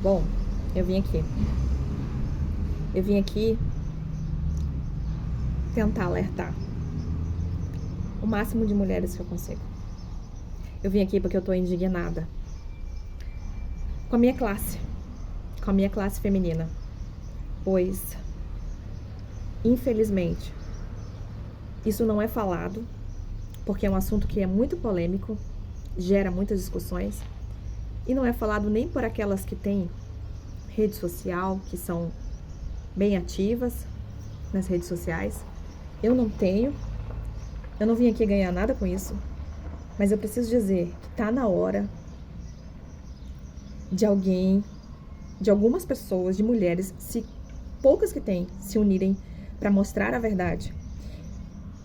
Bom, eu vim aqui. Eu vim aqui tentar alertar o máximo de mulheres que eu consigo. Eu vim aqui porque eu tô indignada com a minha classe feminina. Pois, infelizmente, isso não é falado, porque é um assunto que é muito polêmico, gera muitas discussões, e não é falado nem por aquelas que têm rede social, que são bem ativas nas redes sociais. Eu não tenho, eu não vim aqui ganhar nada com isso, mas eu preciso dizer que tá na hora de algumas pessoas, de mulheres, poucas que têm, se unirem para mostrar a verdade.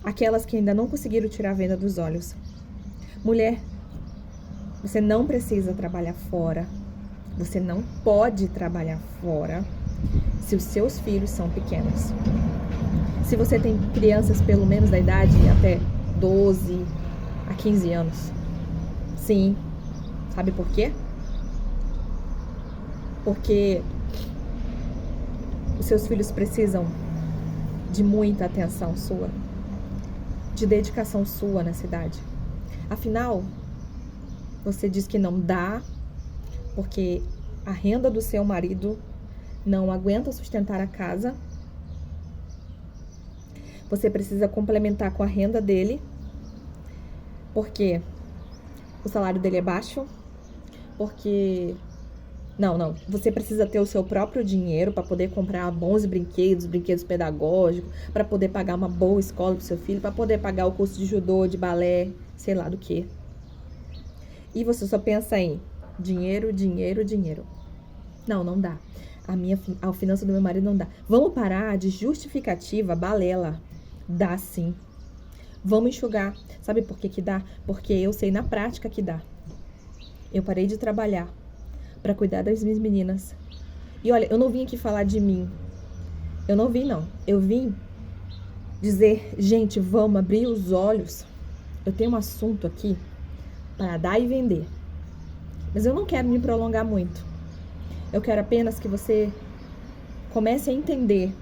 Aquelas que ainda não conseguiram tirar a venda dos olhos. Mulher, você não precisa trabalhar fora. Você não pode trabalhar fora se os seus filhos são pequenos. Se você tem crianças pelo menos da idade até 12 a 15 anos. Sim. Sabe por quê? Porque os seus filhos precisam de muita atenção sua, de dedicação sua na cidade. Afinal, você diz que não dá, porque a renda do seu marido não aguenta sustentar a casa. Você precisa complementar com a renda dele, porque o salário dele é baixo, porque... Não. Você precisa ter o seu próprio dinheiro para poder comprar bons brinquedos pedagógicos, para poder pagar uma boa escola pro seu filho, para poder pagar o curso de judô, de balé, sei lá do que. E você só pensa em dinheiro. Não dá. A finança do meu marido não dá. Vamos parar de justificativa balela. Dá sim. Vamos enxugar. Sabe por que dá? Porque eu sei na prática que dá. Eu parei de trabalhar para cuidar das minhas meninas. E olha, eu não vim aqui falar de mim. Eu vim dizer, gente, vamos abrir os olhos. Eu tenho um assunto aqui para dar e vender. Mas eu não quero me prolongar muito. Eu quero apenas que você comece a entender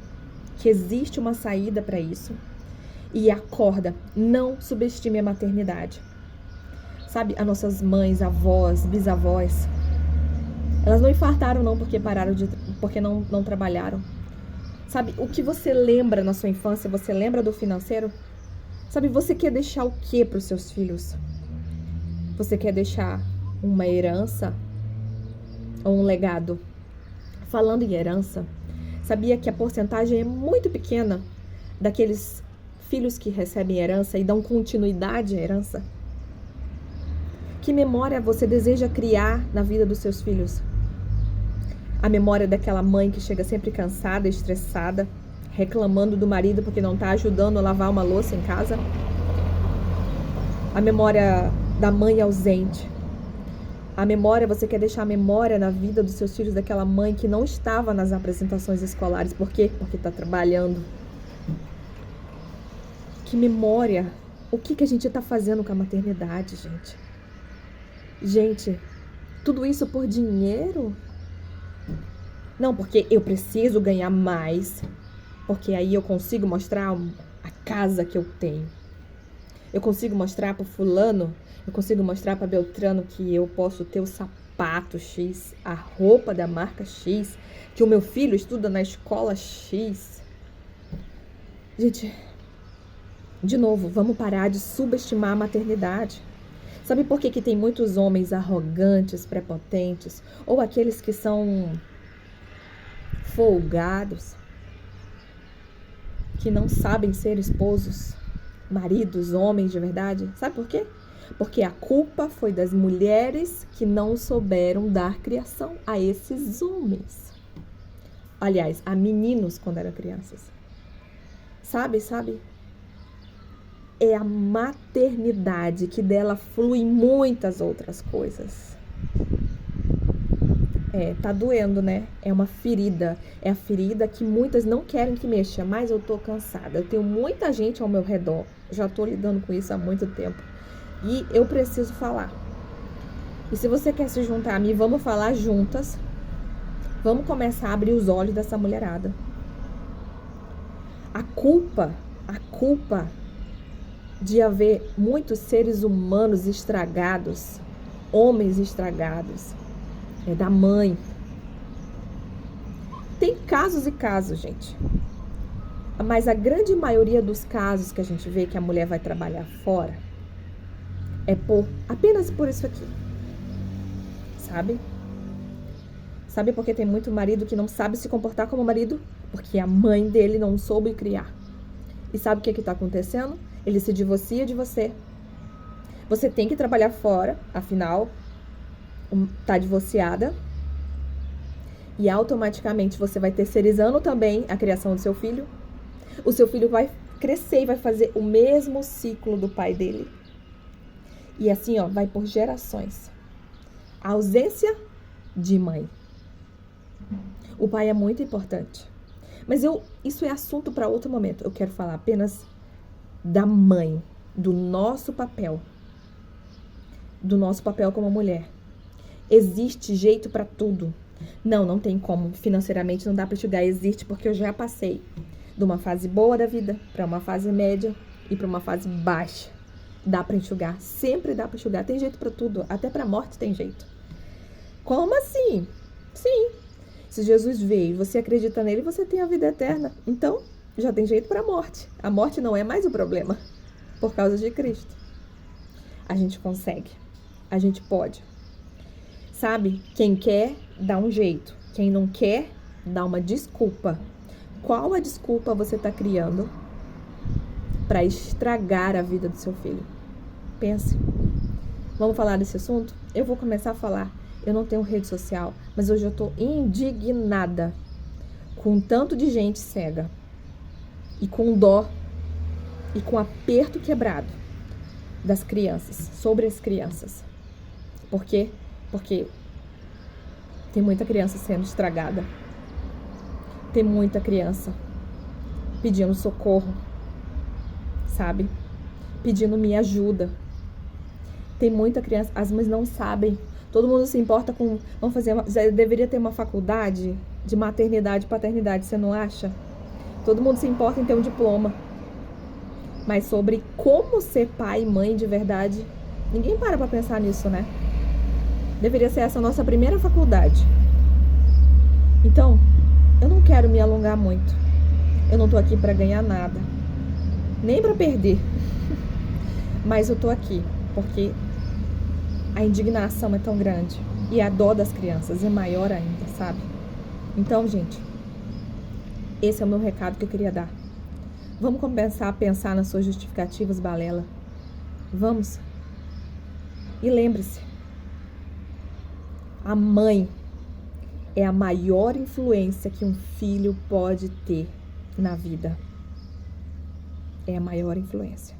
que existe uma saída para isso. E acorda, não subestime a maternidade. Sabe, as nossas mães, avós, bisavós, elas não infartaram não porque não trabalharam. Sabe, o que você lembra na sua infância, você lembra do financeiro? Sabe, você quer deixar o que para os seus filhos? Você quer deixar uma herança ou um legado? Falando em herança, sabia que a porcentagem é muito pequena daqueles filhos que recebem herança e dão continuidade à herança? Que memória você deseja criar na vida dos seus filhos? A memória daquela mãe que chega sempre cansada, estressada, reclamando do marido porque não está ajudando a lavar uma louça em casa? A memória da mãe ausente? Você quer deixar a memória na vida dos seus filhos daquela mãe que não estava nas apresentações escolares? Por quê? Porque está trabalhando. Que memória? O que a gente está fazendo com a maternidade, gente? Gente, tudo isso por dinheiro? Não, porque eu preciso ganhar mais, porque aí eu consigo mostrar a casa que eu tenho. Eu consigo mostrar para fulano, eu consigo mostrar para Beltrano que eu posso ter o sapato X, a roupa da marca X, que o meu filho estuda na escola X. Gente, de novo, vamos parar de subestimar a maternidade. Sabe por que tem muitos homens arrogantes, prepotentes, ou aqueles que são folgados, que não sabem ser esposos, maridos, homens de verdade? Sabe por quê? Porque a culpa foi das mulheres que não souberam dar criação a esses homens. Aliás, a meninos quando eram crianças. Sabe? É a maternidade que dela flui muitas outras coisas. Tá doendo, né? É uma ferida. É a ferida que muitas não querem que mexa, mas eu tô cansada. Eu tenho muita gente ao meu redor. Já tô lidando com isso há muito tempo. E eu preciso falar. E se você quer se juntar a mim, vamos falar juntas. Vamos começar a abrir os olhos dessa mulherada. A culpa de haver muitos seres humanos estragados, homens estragados, é da mãe. Tem casos e casos, gente. Mas a grande maioria dos casos que a gente vê que a mulher vai trabalhar fora é apenas por isso aqui. Sabe? Sabe por que tem muito marido que não sabe se comportar como marido? Porque a mãe dele não soube criar. E sabe o que está acontecendo? Ele se divorcia de você. Você tem que trabalhar fora, afinal, tá divorciada. E automaticamente você vai terceirizando também a criação do seu filho. O seu filho vai crescer e vai fazer o mesmo ciclo do pai dele. E assim, ó, vai por gerações. A ausência de mãe. O pai é muito importante. Mas isso é assunto para outro momento. Eu quero falar apenas da mãe, do nosso papel. Do nosso papel como mulher. Existe jeito para tudo. Não tem como. Financeiramente não dá para enxugar. Existe porque eu já passei de uma fase boa da vida para uma fase média e para uma fase baixa. Dá para enxugar. Sempre dá para enxugar. Tem jeito para tudo. Até para morte tem jeito. Como assim? Sim. Se Jesus veio e você acredita nele, você tem a vida eterna. Então, já tem jeito para a morte. A morte não é mais o problema. Por causa de Cristo. A gente consegue. A gente pode. Sabe? Quem quer, dá um jeito. Quem não quer, dá uma desculpa. Qual a desculpa você está criando para estragar a vida do seu filho? Pense. Vamos falar desse assunto? Eu vou começar a falar. Eu não tenho rede social, mas hoje eu estou indignada com tanto de gente cega e com dó e com aperto quebrado das crianças, sobre as crianças. Por quê? Porque tem muita criança sendo estragada. Tem muita criança pedindo socorro, sabe? Pedindo me ajuda. Tem muita criança, as mães não sabem. Todo mundo se importa com... deveria ter uma faculdade de maternidade e paternidade, você não acha? Todo mundo se importa em ter um diploma. Mas sobre como ser pai e mãe de verdade, ninguém para pra pensar nisso, né? Deveria ser essa a nossa primeira faculdade. Então, eu não quero me alongar muito. Eu não tô aqui pra ganhar nada. Nem pra perder. Mas eu tô aqui porque a indignação é tão grande. E a dó das crianças é maior ainda, sabe? Então, gente, esse é o meu recado que eu queria dar. Vamos começar a pensar nas suas justificativas, balela. Vamos. E lembre-se, a mãe é a maior influência que um filho pode ter na vida. É a maior influência.